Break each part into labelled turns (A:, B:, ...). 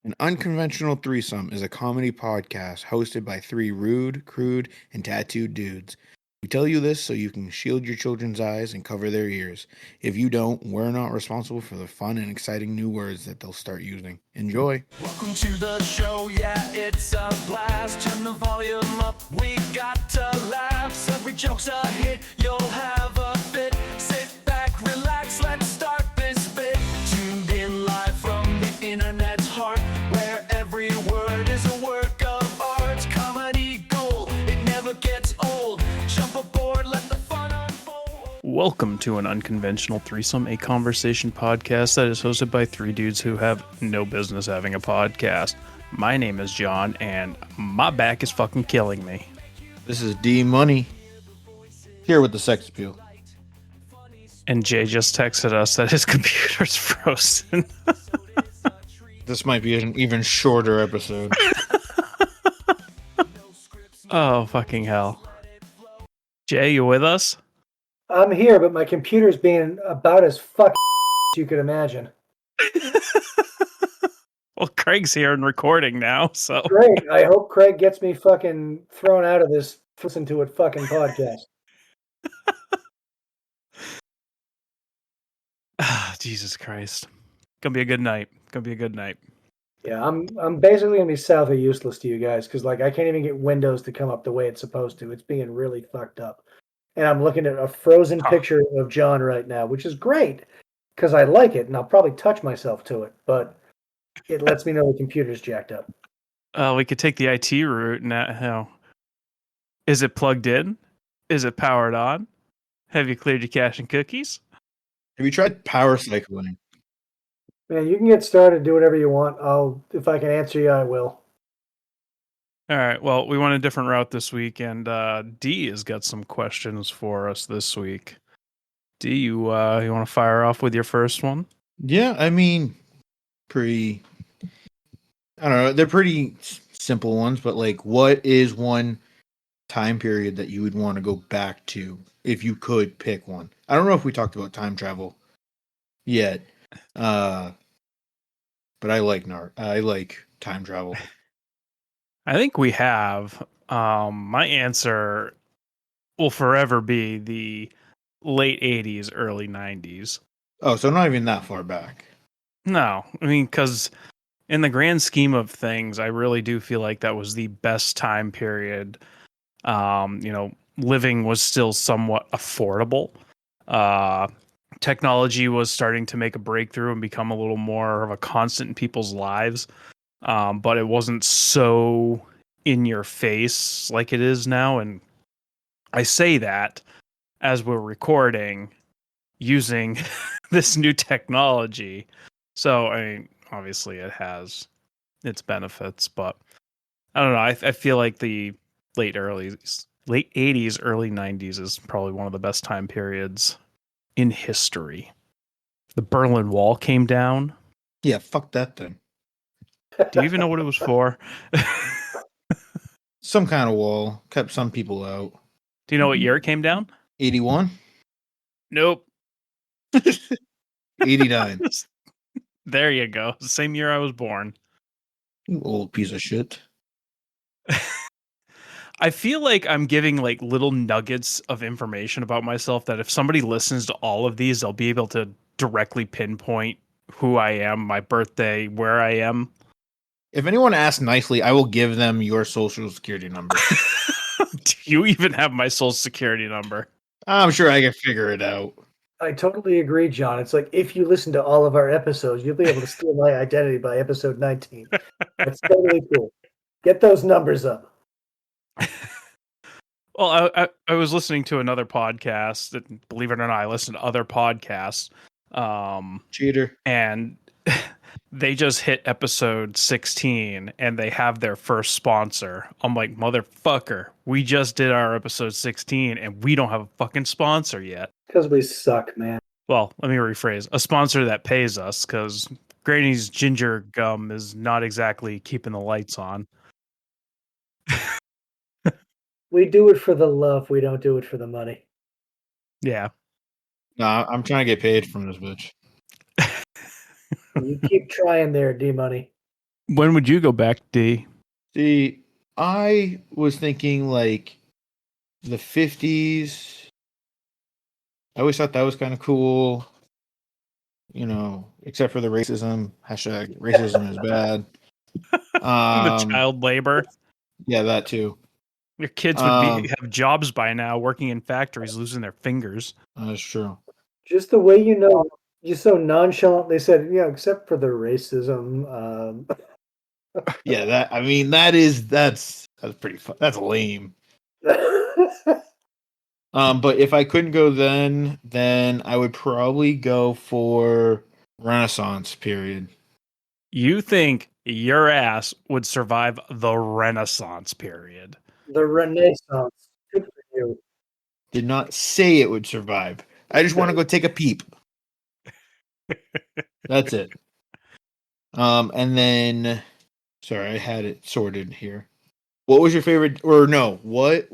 A: An Unconventional Threesome is a comedy podcast hosted by three rude, crude, and tattooed dudes. We tell you this so you can shield your children's eyes and cover their ears. If you don't, we're not responsible for the fun and exciting new words that they'll start using. Enjoy.
B: Welcome to the show, yeah, it's a blast. Turn the volume up, we got to laugh. Every joke's a hit, you'll have a fit. Sit back, relax, let's start this bit. Tuned in live from the internet's heart, where every word is a work of art. Comedy gold, it never gets old. Jump aboard, let the fun unfold.
C: Welcome to an Unconventional Threesome, a conversation podcast that is hosted by three dudes who have no business having a podcast. My name is John, and my back is fucking killing me.
A: This is D Money, here with the sex appeal.
C: And Jay just texted us that his computer's frozen.
A: This might be an even shorter episode.
C: Oh, fucking hell. Jay, you with us?
D: I'm here, but my computer's being about as fucking as you could imagine.
C: Well, Craig's here and recording now, so.
D: Great. I hope Craig gets me fucking thrown out of this listen to it fucking podcast.
C: Jesus Christ. Gonna be a good night.
D: Yeah, I'm basically gonna be south of useless to you guys because like I can't even get Windows to come up the way it's supposed to. It's being really fucked up. And I'm looking at a frozen picture of John right now, which is great because I like it and I'll probably touch myself to it, but it lets me know the computer's jacked up.
C: We could take the IT route now. Is it plugged in? Is it powered on? Have you cleared your cache and cookies?
A: Have you tried power cycling?
D: Man, you can get started, do whatever you want. If I can answer you, I will.
C: All right. Well, we went a different route this week, and D has got some questions for us this week. D, you want to fire off with your first one?
A: Yeah, I mean, I don't know, they're pretty simple ones, but like, what is one time period that you would want to go back to if you could pick one? I don't know if we talked about time travel yet, but I like time travel.
C: I think we have. My answer will forever be the late 80s, early 90s.
A: Oh, so not even that far back.
C: No, I mean, because in the grand scheme of things, I really do feel like that was the best time period. Living was still somewhat affordable. Technology was starting to make a breakthrough and become a little more of a constant in people's lives. But it wasn't so in your face like it is now. And I say that as we're recording using this new technology. So, I mean, obviously it has its benefits, but I don't know. I feel like the late 80s, early 90s is probably one of the best time periods in history. The Berlin Wall came down.
A: Yeah, fuck that thing.
C: Do you even know what it was for?
A: Some kind of wall kept some people out.
C: Do you know what year it came down?
A: 81?
C: Nope.
A: 89.
C: There you go. Same year I was born.
A: You old piece of shit.
C: I feel like I'm giving like little nuggets of information about myself that if somebody listens to all of these, they'll be able to directly pinpoint who I am, my birthday, where I am.
A: If anyone asks nicely, I will give them your social security number.
C: Do you even have my social security number?
A: I'm sure I can figure it out.
D: I totally agree, John. It's like if you listen to all of our episodes, you'll be able to steal my identity by episode 19. That's totally cool. Get those numbers up.
C: Well, I was listening to another podcast that, believe it or not, I listen to other podcasts.
A: Cheater.
C: And they just hit episode 16 and they have their first sponsor. I'm like, motherfucker, we just did our episode 16 and we don't have a fucking sponsor yet.
D: Because we suck, man.
C: Well, let me rephrase. A sponsor that pays us, because Granny's ginger gum is not exactly keeping the lights on.
D: We do it for the love. We don't do it for the money.
C: Yeah.
A: No, I'm trying to get paid from this bitch.
D: You keep trying there, D-Money.
C: When would you go back, D?
A: See, I was thinking like the 50s. I always thought that was kind of cool, except for the racism. Hashtag racism is bad.
C: The child labor.
A: Yeah, that too.
C: Your kids would have jobs by now, working in factories, losing their fingers.
A: That's true.
D: Just the way you so nonchalantly said, except for the racism.
A: Yeah, that's pretty fun. That's lame. But if I couldn't go then I would probably go for Renaissance period.
C: You think your ass would survive the Renaissance period?
D: The Renaissance. Good for you.
A: Did not say it would survive. I just want to go take a peep. That's it. And then, sorry, I had it sorted here. What was your favorite, or no, what,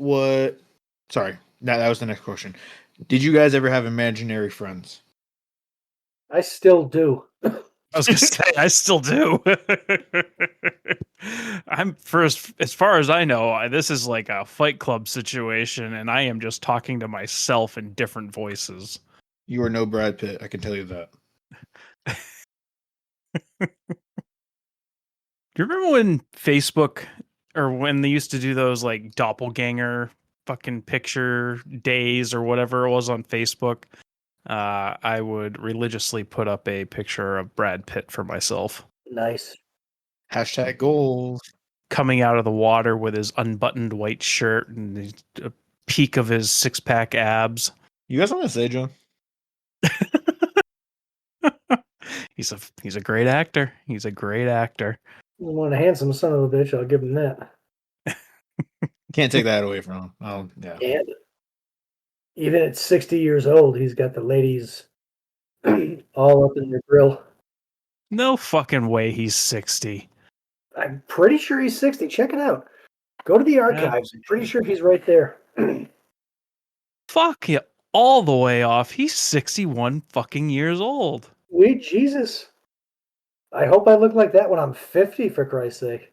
A: sorry, that was the next question. Did you guys ever have imaginary friends?
D: I still do.
C: I was gonna say I still do. I'm first, as far as I know, this is like a Fight Club situation, and I am just talking to myself in different voices.
A: You are no Brad Pitt, I can tell you that.
C: Do you remember when Facebook, or when they used to do those like doppelganger fucking picture days or whatever it was on Facebook? I would religiously put up a picture of Brad Pitt for myself.
D: Nice.
A: Hashtag goals.
C: Coming out of the water with his unbuttoned white shirt and a peak of his six-pack abs.
A: You guys want to say, John?
C: He's a great actor. He's a great actor.
D: One handsome son of a bitch, I'll give him that.
A: Can't take that away from him. Yeah.
D: And even at 60 years old, he's got the ladies all up in the grill.
C: No fucking way he's 60.
D: I'm pretty sure he's 60. Check it out. Go to the archives. I'm pretty sure he's right there.
C: Fuck you all the way off. He's 61 fucking years old.
D: Sweet Jesus. I hope I look like that when I'm 50, for Christ's sake.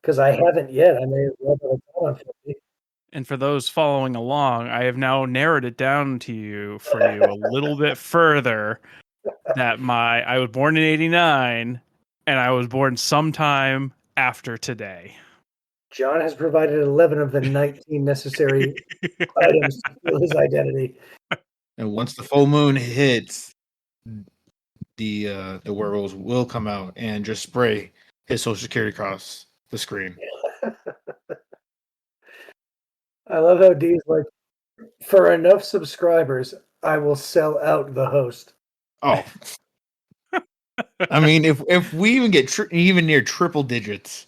D: Because I haven't yet. I may as well by the time I'm 50.
C: And for those following along, I have now narrowed it down to you a little bit further. That I was born in 89, and I was born sometime after today.
D: John has provided 11 of the 19 necessary items to fill his identity.
A: And once the full moon hits, the werewolves will come out and just spray his social security across the screen.
D: I love how Dee's like, for enough subscribers, I will sell out the host.
A: Oh, I mean, if we even get even near triple digits,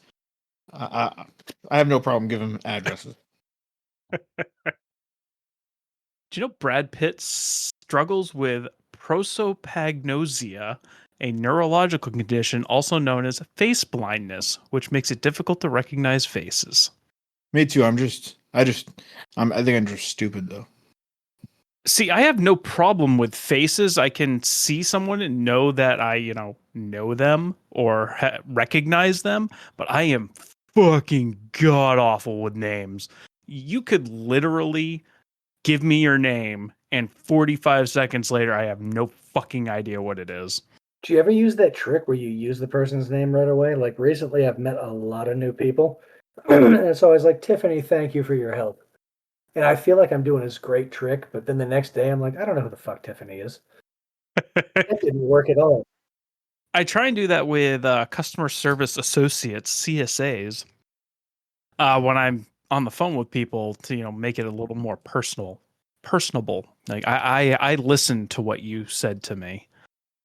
A: I have no problem giving addresses.
C: Do you know Brad Pitt struggles with prosopagnosia, a neurological condition also known as face blindness, which makes it difficult to recognize faces?
A: Me too. I think I'm just stupid though.
C: See, I have no problem with faces. I can see someone and know that I, know them or recognize them, but I am fucking god awful with names. You could literally give me your name, and 45 seconds later, I have no fucking idea what it is.
D: Do you ever use that trick where you use the person's name right away? Like recently, I've met a lot of new people, and it's always like, Tiffany, thank you for your help. And I feel like I'm doing this great trick, but then the next day I'm like, I don't know who the fuck Tiffany is. That didn't work at all.
C: I try and do that with customer service associates, CSAs, when I'm on the phone with people to, make it a little more personable. Like I listen to what you said to me,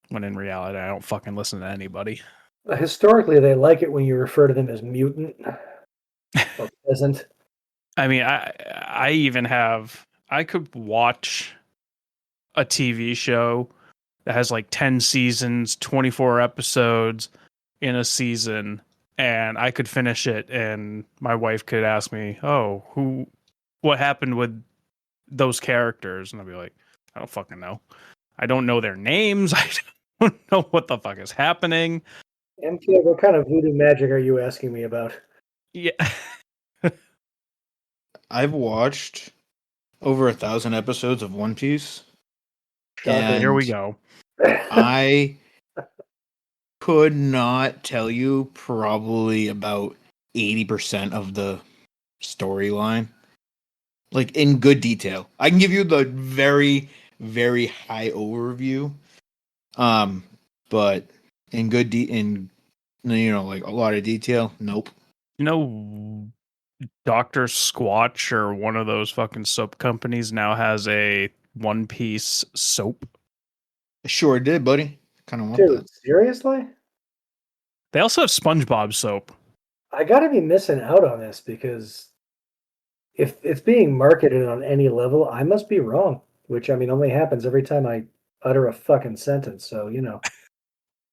C: when in reality I don't fucking listen to anybody.
D: Historically, they like it when you refer to them as mutant or peasant.
C: I mean, I could watch a TV show that has like 10 seasons, 24 episodes in a season, and I could finish it, and my wife could ask me, what happened with those characters? And I'd be like, I don't fucking know. I don't know their names. I don't know what the fuck is happening.
D: MK, what kind of voodoo magic are you asking me about?
C: Yeah.
A: I've watched over 1,000 episodes of One Piece,
D: Shocker.
C: Here we
A: and
C: go.
A: I could not tell you probably about 80% of the storyline, like in good detail. I can give you the very, very high overview, but in like a lot of detail, nope.
C: You know, Dr. Squatch or one of those fucking soap companies now has a One Piece soap.
A: I sure did, buddy. Kind of want
D: Dude,
A: that.
D: seriously?
C: They also have SpongeBob soap.
D: I gotta be missing out on this because if it's being marketed on any level, I must be wrong. Which, I mean, only happens every time I utter a fucking sentence. So, you know.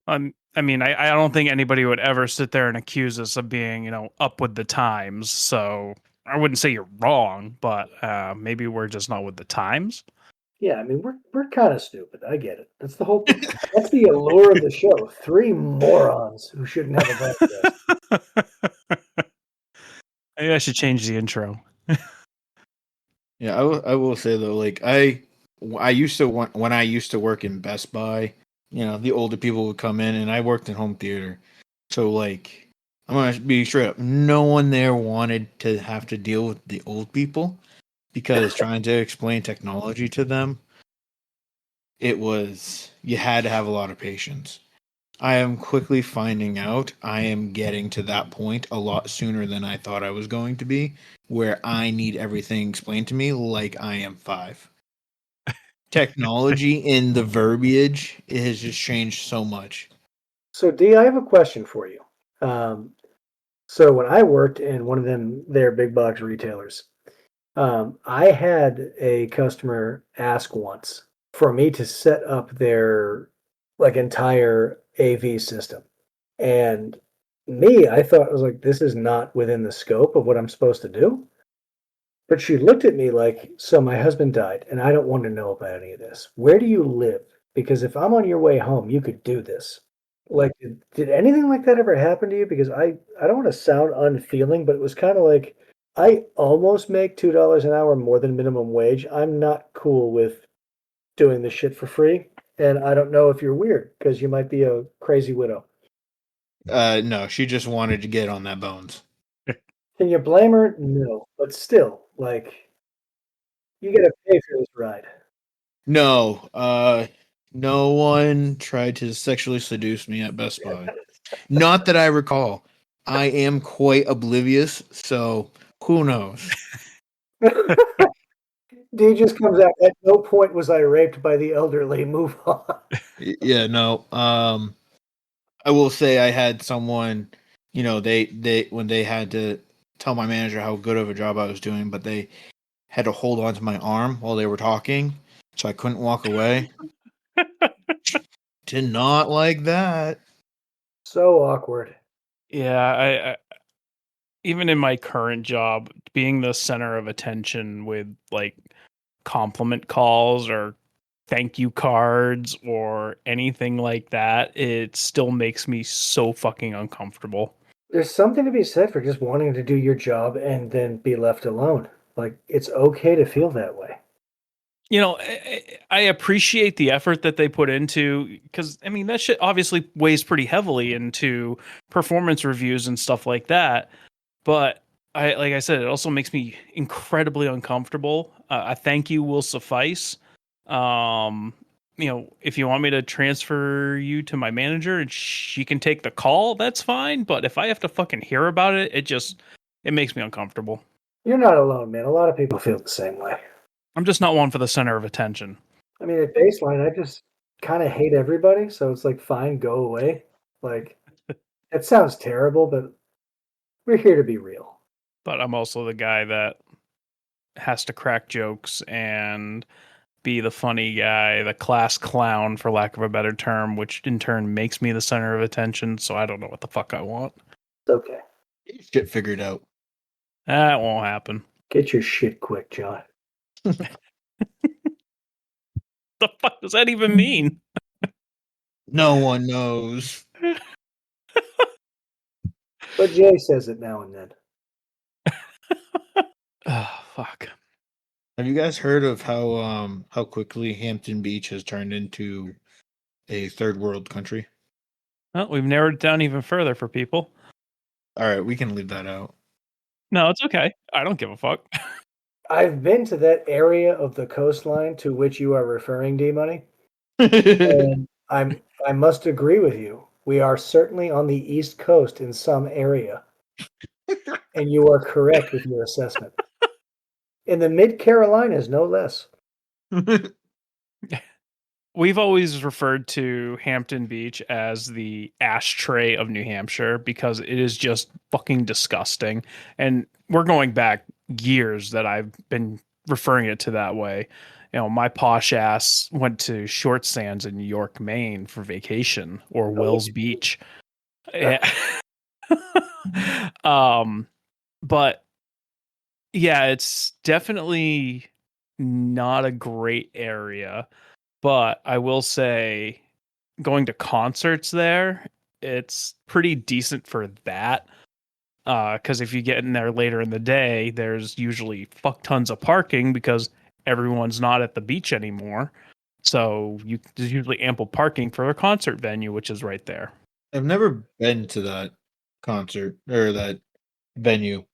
C: I mean, I don't think anybody would ever sit there and accuse us of being, up with the times. So I wouldn't say you're wrong, but maybe we're just not with the times.
D: Yeah, I mean, we're kind of stupid. I get it. That's the whole. That's the allure of the show. Three morons who shouldn't have a podcast.
C: Maybe I should change the intro.
A: Yeah, I will say though, like I used to when I used to work in Best Buy, the older people would come in, and I worked in home theater, so like I'm gonna be straight up. No one there wanted to have to deal with the old people because trying to explain technology to them, you had to have a lot of patience. I am quickly finding out I am getting to that point a lot sooner than I thought I was going to be, where I need everything explained to me like I am 5. Technology in the verbiage, it has just changed so much.
D: So, D, I have a question for you. So when I worked in one of their big box retailers, I had a customer ask once for me to set up their like entire AV system. And I thought it was like, this is not within the scope of what I'm supposed to do. But she looked at me like, so my husband died, and I don't want to know about any of this. Where do you live? Because if I'm on your way home, you could do this. Like, did anything like that ever happen to you? Because I don't want to sound unfeeling, but it was kind of like I almost make $2 an hour more than minimum wage. I'm not cool with doing this shit for free, and I don't know if you're weird because you might be a crazy widow.
A: No, she just wanted to get on that bones.
D: Can you blame her? No, but still, like, you gotta pay for this ride.
A: No, no one tried to sexually seduce me at Best Buy. Not that I recall. I am quite oblivious, so who knows?
D: D just comes out. At no point was I raped by the elderly. Move on.
A: Yeah, no. I will say I had someone, they when they had to tell my manager how good of a job I was doing, but they had to hold on to my arm while they were talking, so I couldn't walk away. Did not like that.
D: So awkward.
C: Yeah, I even in my current job, being the center of attention with like compliment calls or thank you cards or anything like that, it still makes me so fucking uncomfortable.
D: There's something to be said for just wanting to do your job and then be left alone. Like, it's okay to feel that way.
C: I appreciate the effort that they put into, because I mean that shit obviously weighs pretty heavily into performance reviews and stuff like that. But like I said, it also makes me incredibly uncomfortable. A thank you will suffice. If you want me to transfer you to my manager and she can take the call, that's fine. But if I have to fucking hear about it, it makes me uncomfortable.
D: You're not alone, man. A lot of people feel the same way.
C: I'm just not one for the center of attention.
D: I mean, at baseline, I just kind of hate everybody. So it's like, fine, go away. Like, it sounds terrible, but we're here to be real.
C: But I'm also the guy that has to crack jokes and be the funny guy, the class clown, for lack of a better term, which in turn makes me the center of attention. So I don't know what the fuck I want.
D: It's okay.
A: Get your shit figured out.
C: That won't happen.
D: Get your shit quick, John.
C: The fuck does that even mean?
A: No one knows.
D: But Jay says it now and then.
C: Oh, fuck.
A: Have you guys heard of how quickly Hampton Beach has turned into a third world country?
C: Well, we've narrowed it down even further for people.
A: All right, we can leave that out.
C: No, it's okay. I don't give a fuck.
D: I've been to that area of the coastline to which you are referring, D-Money, and I must agree with you. We are certainly on the East Coast in some area, and you are correct with your assessment. In the Mid-Carolinas, no less.
C: We've always referred to Hampton Beach as the ashtray of New Hampshire because it is just fucking disgusting. And we're going back years that I've been referring it to that way. You know, my posh ass went to Short Sands in York, Maine for vacation, or Wells Beach. Yeah. But yeah, it's definitely not a great area. But I will say, going to concerts there, it's pretty decent for that. Because if you get in there later in the day, there's usually fuck tons of parking because everyone's not at the beach anymore. So there's usually ample parking for a concert venue, which is right there.
A: I've never been to that concert or that venue.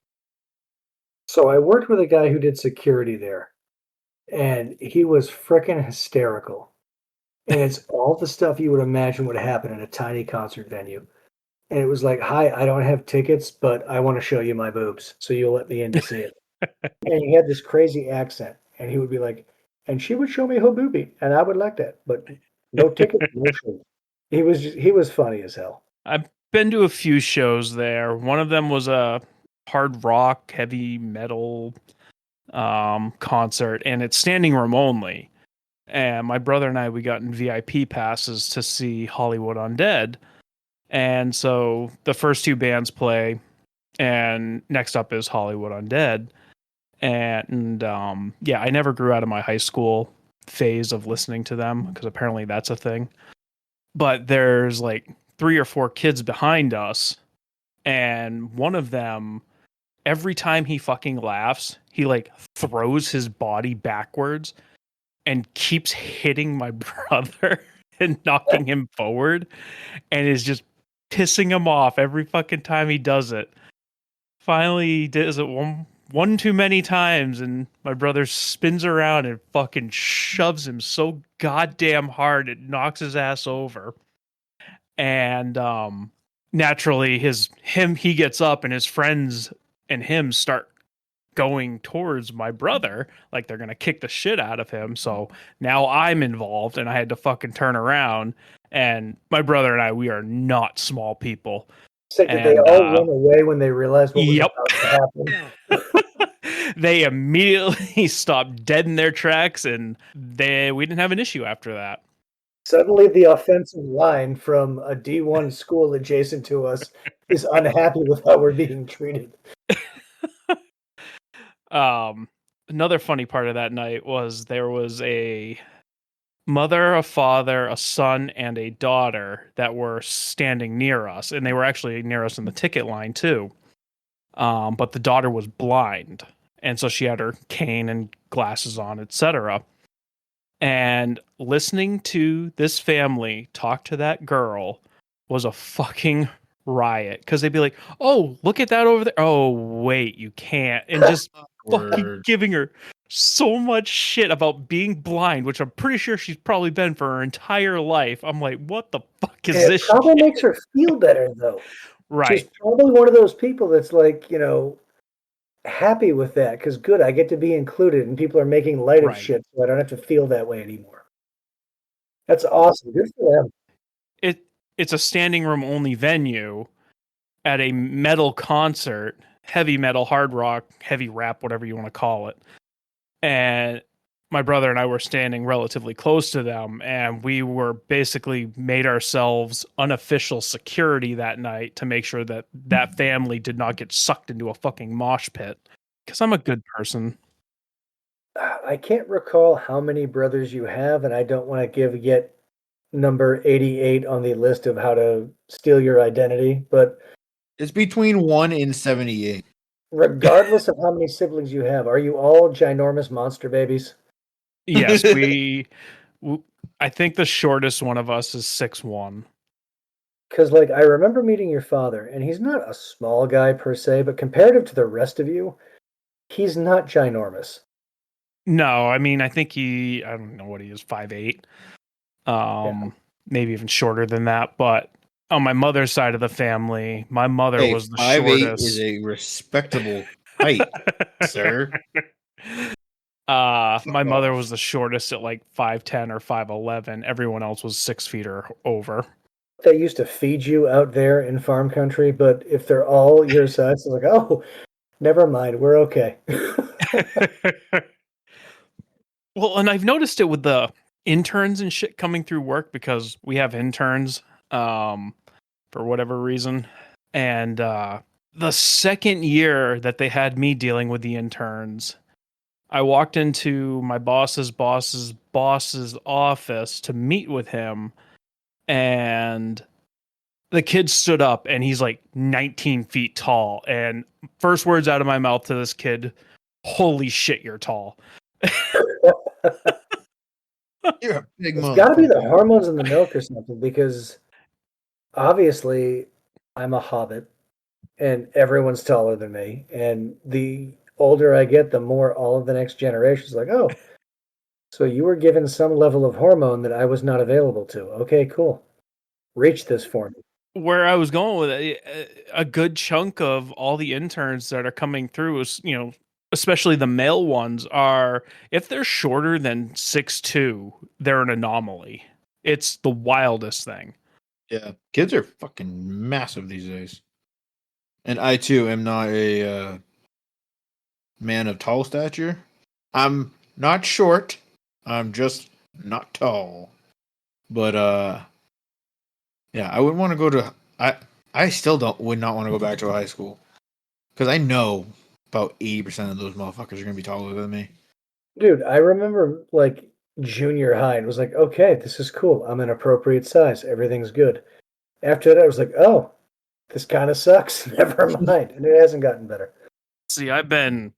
D: So I worked with a guy who did security there, and he was frickin' hysterical. And it's all the stuff you would imagine would happen in a tiny concert venue. And it was like, "Hi, I don't have tickets, but I want to show you my boobs, so you'll let me in to see it." And he had this crazy accent, and he would be like, "And she would show me her boobie, and I would like that, but no ticket, no show." He was funny as hell.
C: I've been to a few shows there. One of them was a hard rock, heavy metal concert, and it's standing room only. And my brother and I, we got in VIP passes to see Hollywood Undead. And so the first two bands play, and next up is Hollywood Undead. And yeah, I never grew out of my high school phase of listening to them because apparently that's a thing. But there's like 3 or 4 kids behind us, and one of them, every time he fucking laughs, he like throws his body backwards and keeps hitting my brother and knocking him forward, and is just pissing him off every fucking time he does it. Finally, he does it one too many times, and my brother spins around and fucking shoves him so goddamn hard it knocks his ass over. And naturally, he gets up, and his friends and him start going towards my brother like they're gonna kick the shit out of him. So now I'm involved, and I had to fucking turn around. And my brother and I, we are not small people.
D: So did they all run away when they realized what was about to happen?
C: They immediately stopped dead in their tracks, and we didn't have an issue after that.
D: Suddenly, the offensive line from a D1 school adjacent to us is unhappy with how we're being treated.
C: Another funny part of that night was there was a mother, a father, a son, and a daughter that were standing near us, and they were actually near us in the ticket line too. But the daughter was blind, and so she had her cane and glasses on, etc. And listening to this family talk to that girl was a fucking riot, because they'd be like, "Oh, look at that over there. Oh, wait, you can't," and just fucking giving her so much shit about being blind, which I'm pretty sure she's probably been for her entire life. I'm like, what the fuck is this?
D: It probably makes her feel better, though.
C: Right.
D: She's probably one of those people that's like, happy with that, because good, I get to be included, and people are making light of shit, so I don't have to feel that way anymore. That's awesome. Good for them.
C: It's a standing room only venue at a metal concert, heavy metal, hard rock, heavy rap, whatever you want to call it. And my brother and I were standing relatively close to them, and we were basically made ourselves unofficial security that night to make sure that that family did not get sucked into a fucking mosh pit, because I'm a good person.
D: I can't recall how many brothers you have, and I don't want to give yet number 88 on the list of how to steal your identity, but
A: It's between 1 and 78.
D: Regardless of how many siblings you have, are you all ginormous monster babies?
C: Yes, I think the shortest one of us is 6'1".
D: Because, like, I remember meeting your father, and he's not a small guy per se, but comparative to the rest of you, he's not ginormous.
C: No, I mean I think I don't know what he is, 5'8".
D: Yeah.
C: Maybe even shorter than that. But on my mother's side of the family, my mother
A: Hey,
C: was the
A: 5'8" is
C: shortest.
A: a respectable height, sir.
C: My
A: Fuck
C: mother
A: off.
C: was the shortest at like 5'10" or 5'11". Everyone else was 6 feet or over.
D: They used to feed you out there in farm country, but if they're all your size, it's like, oh, never mind, we're okay.
C: Well, and I've noticed it with the interns and shit coming through work because we have interns for whatever reason. And the second year that they had me dealing with the interns, I walked into my boss's office to meet with him, and the kid stood up and he's like 19 feet tall. And first words out of my mouth to this kid, holy shit, you're tall.
A: You're a big
D: It's got to be the
A: motherfucker.
D: hormones in the milk or something, because obviously I'm a hobbit and everyone's taller than me. And the older I get, the more all of the next generation is like, oh, so you were given some level of hormone that I was not available to. Okay, cool. Reach this for me.
C: Where I was going with it, a good chunk of all the interns that are coming through is, especially the male ones, are, if they're shorter than 6'2", they're an anomaly. It's the wildest thing.
A: Yeah, kids are fucking massive these days. And I too am not a man of tall stature. I'm not short. I'm just not tall. But yeah, I wouldn't want to go to. I still would not want to go back to a high school because I know about 80% of those motherfuckers are gonna be taller than me.
D: Dude, I remember like junior high and was like, okay, this is cool. I'm an appropriate size. Everything's good. After that, I was like, oh, this kind of sucks. Never mind. And it hasn't gotten better.
C: See, I've been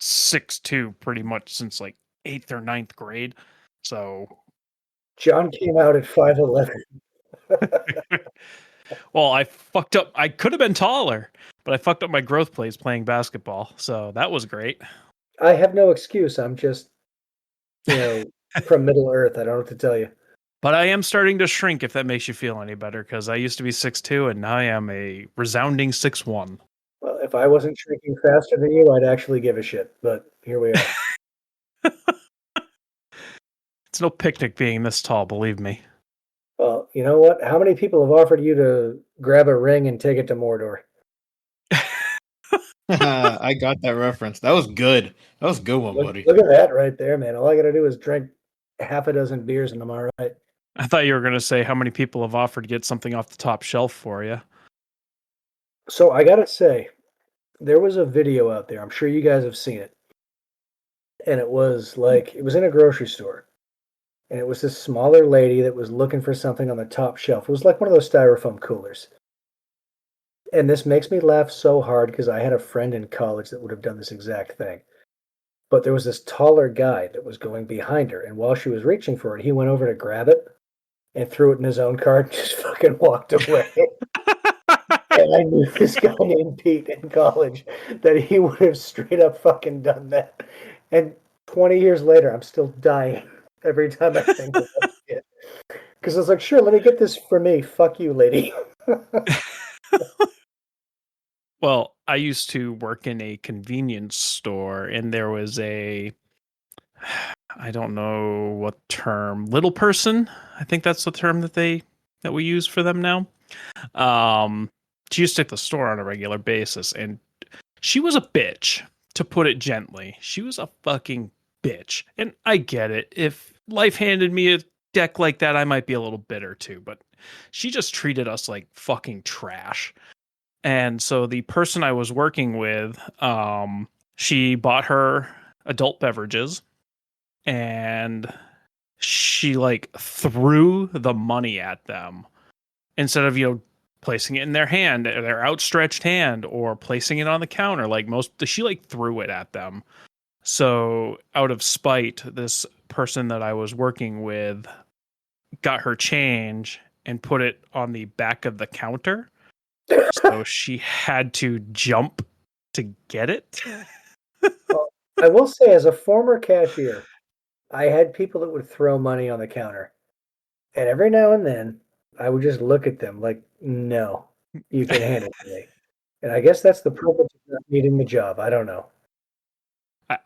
C: 6'2" pretty much since like 8th or ninth grade. So,
D: John came out at 5'11.
C: well, I fucked up. I could have been taller, but I fucked up my growth plates playing basketball. So that was great.
D: I have no excuse. I'm just, from Middle Earth. I don't know what to tell you.
C: But I am starting to shrink, if that makes you feel any better, because I used to be 6'2", and now I am a resounding 6'1".
D: Well, if I wasn't shrinking faster than you, I'd actually give a shit. But here we are.
C: It's no picnic being this tall, believe me.
D: Well, you know what? How many people have offered you to grab a ring and take it to Mordor?
A: I got that reference. That was good. That was a good one, buddy.
D: Look at that right there, man. All I got to do is drink half a dozen beers and I'm all right.
C: I thought you were going to say how many people have offered to get something off the top shelf for you.
D: So I got to say, there was a video out there. I'm sure you guys have seen it. And it was in a grocery store. And it was this smaller lady that was looking for something on the top shelf. It was like one of those styrofoam coolers. And this makes me laugh so hard because I had a friend in college that would have done this exact thing. But there was this taller guy that was going behind her. And while she was reaching for it, he went over to grab it and threw it in his own cart and just fucking walked away. And I knew this guy named Pete in college that he would have straight up fucking done that. And 20 years later, I'm still dying every time I think of that shit. Because I was like, sure, let me get this for me. Fuck you, lady.
C: Well, I used to work in a convenience store, and there was I don't know what term, little person. I think that's the term that we use for them now. She used to at the store on a regular basis, and she was a bitch, to put it gently. She was a fucking bitch. And I get it. If life handed me a deck like that, I might be a little bitter too, but she just treated us like fucking trash. And so the person I was working with, she bought her adult beverages, and she like threw the money at them instead of, placing it in their hand, their outstretched hand, or placing it on the counter. Like she like threw it at them. So out of spite, this person that I was working with got her change and put it on the back of the counter. So she had to jump to get it.
D: Well, I will say, as a former cashier, I had people that would throw money on the counter. And every now and then, I would just look at them like, no, you can hand it to me. And I guess that's the purpose of not needing the job. I don't know.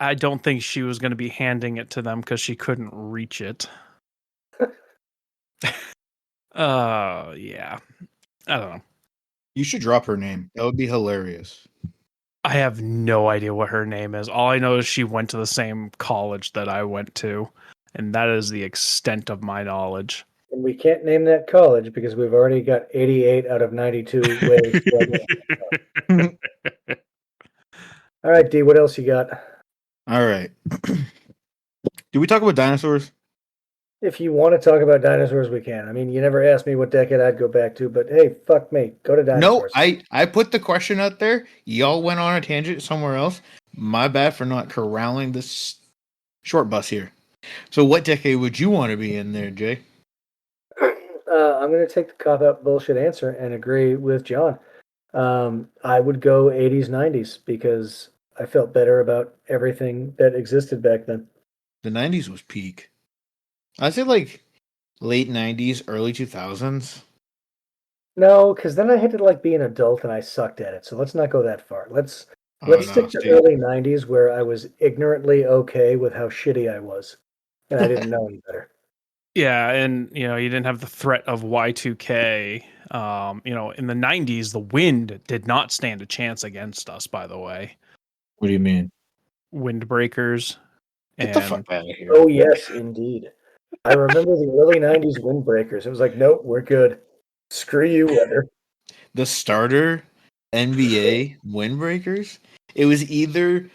C: I don't think she was going to be handing it to them because she couldn't reach it. Yeah. I don't know.
A: You should drop her name. That would be hilarious.
C: I have no idea what her name is. All I know is she went to the same college that I went to, and that is the extent of my knowledge.
D: And we can't name that college because we've already got 88 out of 92 ways. All right, D, what else you got?
A: All right. Did we talk about dinosaurs?
D: If you want to talk about dinosaurs, we can. I mean, you never asked me what decade I'd go back to, but hey, fuck me. Go to dinosaurs.
A: No, I put the question out there. Y'all went on a tangent somewhere else. My bad for not corralling this short bus here. So what decade would you want to be in there, Jay?
D: I'm going to take the cop-out bullshit answer and agree with John. I would go 80s, 90s because I felt better about everything that existed back then.
A: The 90s was peak. I'd say like late 90s, early 2000s.
D: No, because then I had to like be an adult and I sucked at it. So let's not go that far. Let's stick to early 90s where I was ignorantly okay with how shitty I was. And I didn't know any better.
C: Yeah, and you didn't have the threat of Y2K. In the 90s, the wind did not stand a chance against us, by the way.
A: What do you mean?
C: Windbreakers.
A: Get the fuck out of here.
D: Oh, yes, indeed. I remember the early 90s windbreakers. It was like, nope, we're good. Screw you, weather.
A: The starter NBA windbreakers. It was either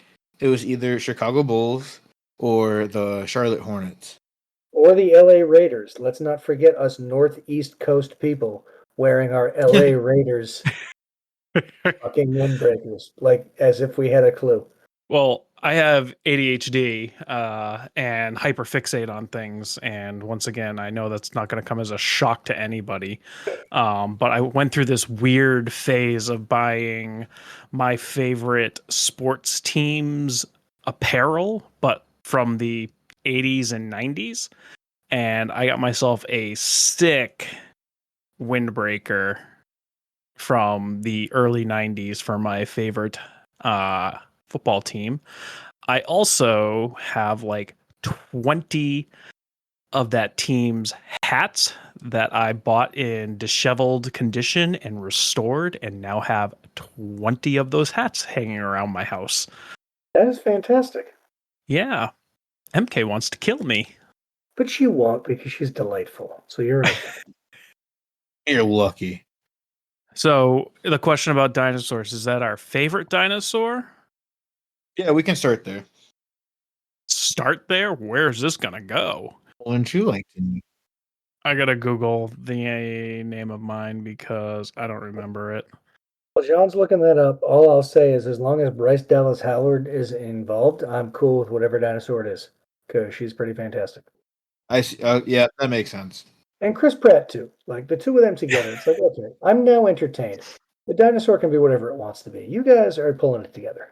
A: Chicago Bulls or the Charlotte Hornets.
D: Or the LA Raiders. Let's not forget us Northeast Coast people wearing our LA Raiders fucking windbreakers. Like as if we had a clue.
C: Well, I have ADHD and hyperfixate on things, and once again, I know that's not going to come as a shock to anybody. But I went through this weird phase of buying my favorite sports teams apparel, but from the 80s and 90s, and I got myself a sick windbreaker from the early 90s for my favorite football team. I also have like 20 of that team's hats that I bought in disheveled condition and restored, and now have 20 of those hats hanging around my house.
D: That is fantastic.
C: Yeah. MK wants to kill me.
D: But she won't because she's delightful. So you're okay.
A: You're lucky.
C: So the question about dinosaurs, is that our favorite dinosaur?
A: Yeah, we can start there.
C: Start there? Where's this going to go?
A: Wouldn't you like to?
C: I got to Google the name of mine because I don't remember it.
D: Well, John's looking that up. All I'll say is as long as Bryce Dallas Howard is involved, I'm cool with whatever dinosaur it is because she's pretty fantastic.
A: I see. Yeah, that makes sense.
D: And Chris Pratt, too. Like, the two of them together, it's like, okay, I'm now entertained. The dinosaur can be whatever it wants to be. You guys are pulling it together.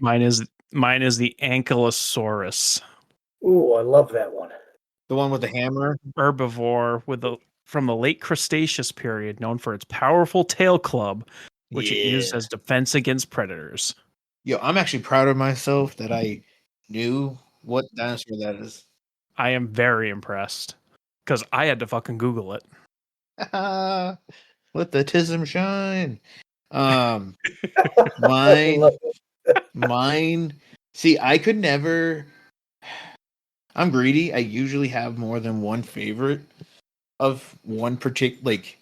C: Mine is the Ankylosaurus.
D: Ooh, I love that one.
A: The one with the hammer?
C: Herbivore from the late Cretaceous period, known for its powerful tail club, which it used as defense against predators.
A: Yo, I'm actually proud of myself that I knew what dinosaur that is.
C: I am very impressed because I had to fucking Google it.
A: Let the tism shine. Mine. See, I could never. I'm greedy. I usually have more than one favorite of one particular. Like,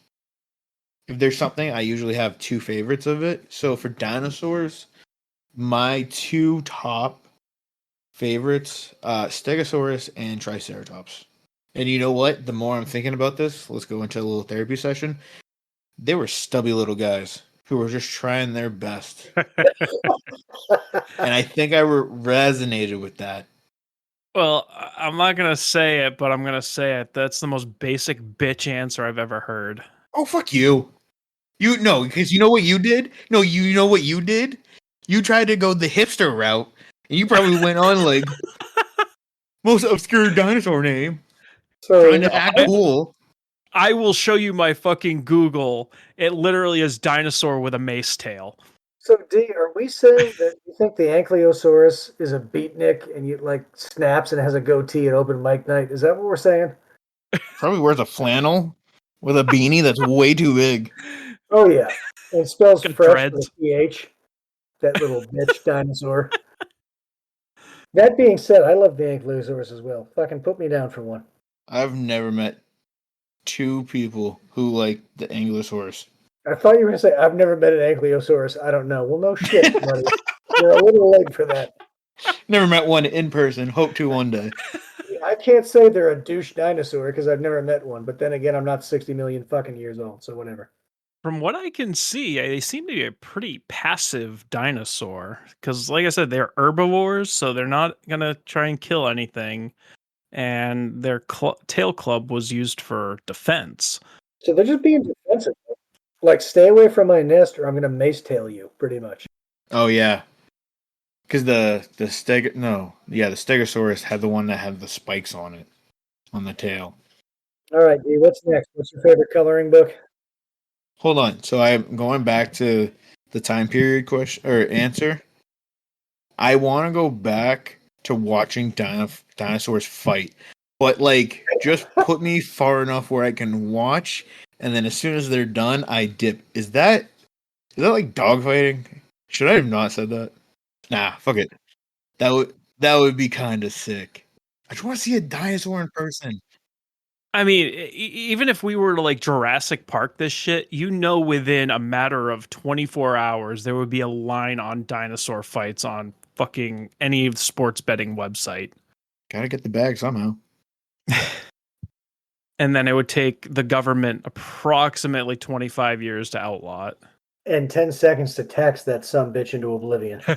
A: if there's something, I usually have two favorites of it. So for dinosaurs, my two top favorites, Stegosaurus and Triceratops. And you know what? The more I'm thinking about this, let's go into a little therapy session. They were stubby little guys who were just trying their best. And I think resonated with that.
C: Well, I'm not gonna say it, but I'm gonna say it. That's the most basic bitch answer I've ever heard.
A: Oh, fuck you. You know, because you know what you did? No, you know what you did? You tried to go the hipster route, and you probably went on like most obscure dinosaur name,
D: So,
A: trying to act cool.
C: I will show you my fucking Google. It literally is dinosaur with a mace tail.
D: so D, are we saying that you think the Ankylosaurus is a beatnik and you like snaps and has a goatee at open mic night? Is that what we're saying?
A: Probably wears a flannel with a beanie that's way too big.
D: Oh yeah, and it spells
C: Fucking
D: fresh with
C: dreads.
D: a PH. That little bitch dinosaur. That being said, I love the Ankylosaurus as well. Fucking put me down for one.
A: I've never met two people who like the Ankylosaurus.
D: I thought you were going to say, I've never met an Ankylosaurus. I don't know. Well, no shit, buddy. You're a little late for that.
A: Never met one in person. Hope to one day.
D: I can't say they're a douche dinosaur because I've never met one. But then again, I'm not 60 million fucking years old, so whatever.
C: From what I can see, they seem to be a pretty passive dinosaur. Because, like I said, they're herbivores, so they're not gonna try and kill anything. And their tail club was used for defense.
D: So they're just being defensive. Like, stay away from my nest or I'm going to mace tail you, pretty much.
A: Oh yeah, because the Stegosaurus had the one that had the spikes on it, on the tail.
D: All right, D, what's next? What's your favorite coloring book?
A: Hold on. So I'm going back to the time period question or answer. I want to go back to watching dinosaurs fight, but like just put me far enough where I can watch, and then as soon as they're done, I dip. Is that like dogfighting? Should I have not said that? Nah, fuck it. That would be kind of sick. I just want to see a dinosaur in person.
C: I mean, even if we were to like Jurassic Park this shit, within a matter of 24 hours, there would be a line on dinosaur fights on fucking any sports betting website.
A: Gotta get the bag somehow.
C: And then it would take the government approximately 25 years to outlaw it.
D: And 10 seconds to tax that sumbitch into oblivion. All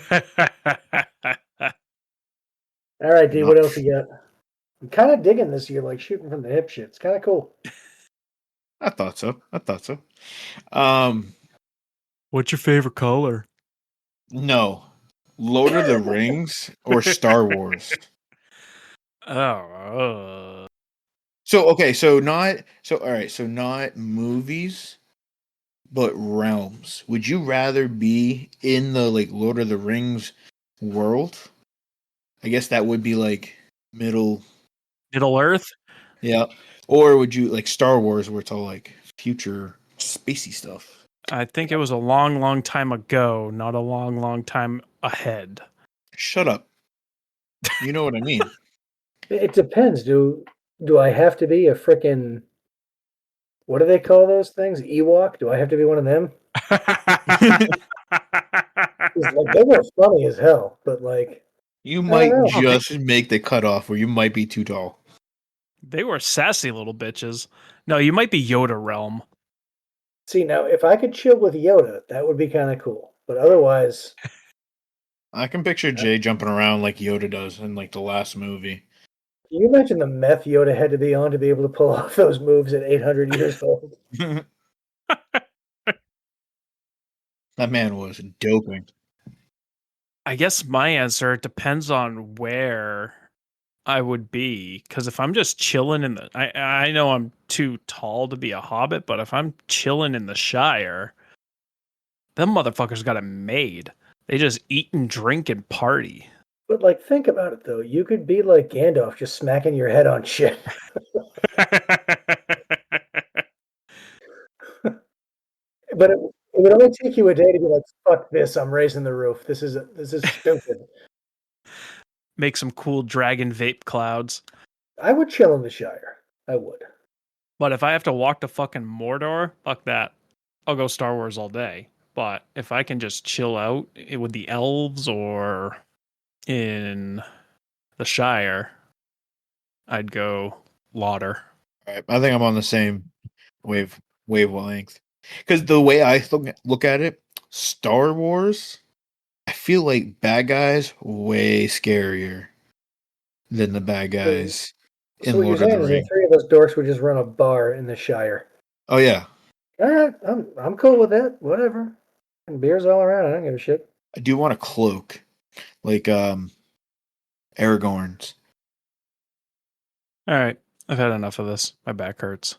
D: right, D, what else you got? I'm kind of digging this year, like shooting from the hip shit. It's kind of cool.
A: I thought so.
C: What's your favorite color?
A: No. Lord of the Rings or Star Wars?
C: Oh.
A: So not movies, but realms. Would you rather be in the like Lord of the Rings world? I guess that would be like Middle
C: Earth?
A: Yeah. Or would you like Star Wars where it's all like future spacey stuff?
C: I think it was a long, long time ago, not a long, long time ahead.
A: Shut up. You know what I mean.
D: It depends. Do I have to be a frickin' what do they call those things? Ewok? Do I have to be one of them? Like, they were funny as hell, but like
A: You might just make the cutoff where you might be too tall.
C: They were sassy little bitches. No, you might be Yoda realm.
D: See, now if I could chill with Yoda, that would be kind of cool. But otherwise,
A: I can picture Jay jumping around like Yoda does in like the last movie.
D: can you imagine the meth Yoda had to be on to be able to pull off those moves at 800 years old?
A: That man was doping.
C: I guess my answer depends on where I would be. Because if I'm just chilling in the... I know I'm too tall to be a hobbit, but if I'm chilling in the Shire, them motherfuckers got it made. They just eat and drink and party.
D: But like, think about it though. You could be like Gandalf, just smacking your head on shit. But it would only take you a day to be like, "Fuck this! I'm raising the roof. This is stupid."
C: Make some cool dragon vape clouds.
D: I would chill in the Shire. I would.
C: But if I have to walk to fucking Mordor, fuck that. I'll go Star Wars all day. But if I can just chill out with the elves or in the Shire, I'd go Lauder.
A: All right, I think I'm on the same wavelength. Because the way I look at it, Star Wars, I feel like bad guys way scarier than the bad guys
D: So
A: in
D: what you're
A: Lord of the
D: saying is the
A: Rings.
D: three of us dorks would just run a bar in the Shire.
A: Oh yeah,
D: All right, I'm cool with that. Whatever. And beers all around. I don't give a shit.
A: I do want a cloak, like Aragorn's.
C: All right, I've had enough of this. My back hurts.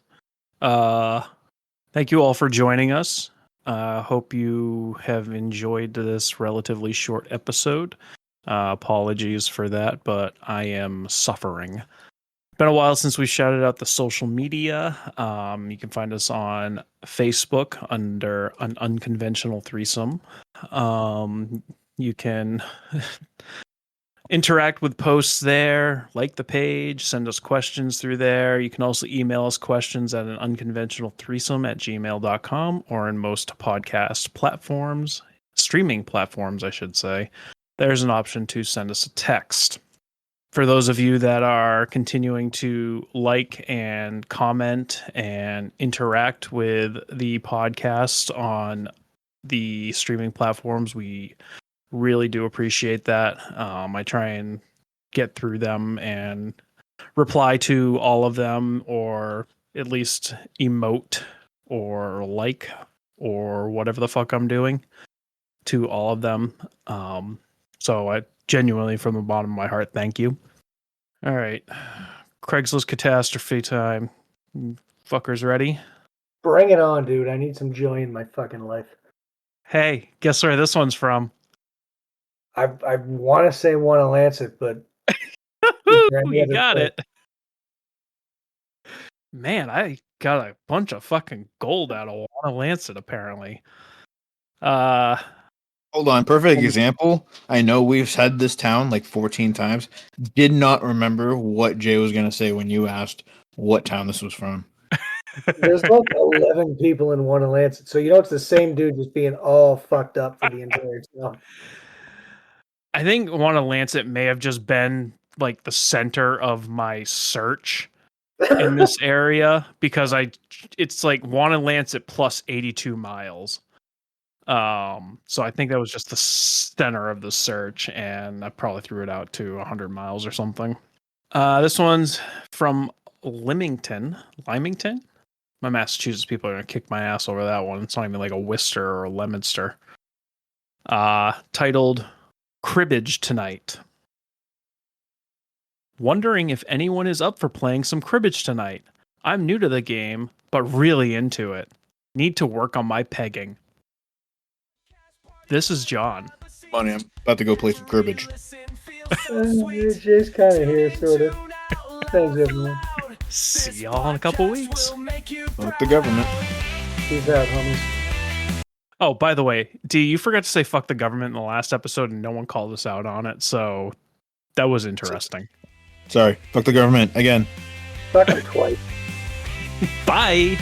C: Thank you all for joining us. Hope you have enjoyed this relatively short episode. Apologies for that, but I am suffering. Been a while since we shouted out the social media. You can find us on Facebook under An Unconventional Threesome. You can interact with posts there, like the page, send us questions through there. You can also email us questions at anunconventionalthreesome@gmail.com or in most podcast platforms, streaming platforms, I should say. There's an option to send us a text. For those of you that are continuing to like and comment and interact with the podcast on the streaming platforms, we really do appreciate that. I try and get through them and reply to all of them, or at least emote or like or whatever the fuck I'm doing to all of them. So I genuinely, from the bottom of my heart, thank you. All right. Craigslist catastrophe time. Fuckers ready?
D: Bring it on, dude. I need some joy in my fucking life.
C: Hey, guess where this one's from?
D: I want to say want to Lancet, but
C: You got it. Man, I got a bunch of fucking gold out of Wanna Lancet, apparently.
A: Hold on, perfect example. I know we've said this town like 14 times. Did not remember what Jay was gonna say when you asked what town this was from.
D: There's like 11 people in one Lancet, so you know it's the same dude just being all fucked up for the entire town.
C: I think Wanna Lancet may have just been like the center of my search in this area because it's like Wanna Lancet plus 82 miles. So I think that was just the center of the search, and I probably threw it out to 100 miles or something. This one's from Lymington. My Massachusetts people are gonna kick my ass over that one. It's not even like a Worcester or a Leominster. Titled Cribbage Tonight. Wondering if anyone is up for playing some cribbage tonight. I'm new to the game, but really into it. Need to work on my pegging. This is John.
A: Money, I'm about to go play some cribbage.
D: Jay's kind of here, sort of. Thanks, everyone.
C: See y'all in a couple weeks.
A: Fuck the government.
D: Peace out, homies.
C: Oh, by the way, D, you forgot to say fuck the government in the last episode and no one called us out on it, so that was interesting.
A: Sorry, fuck the government again.
D: Fuck him twice.
C: Bye!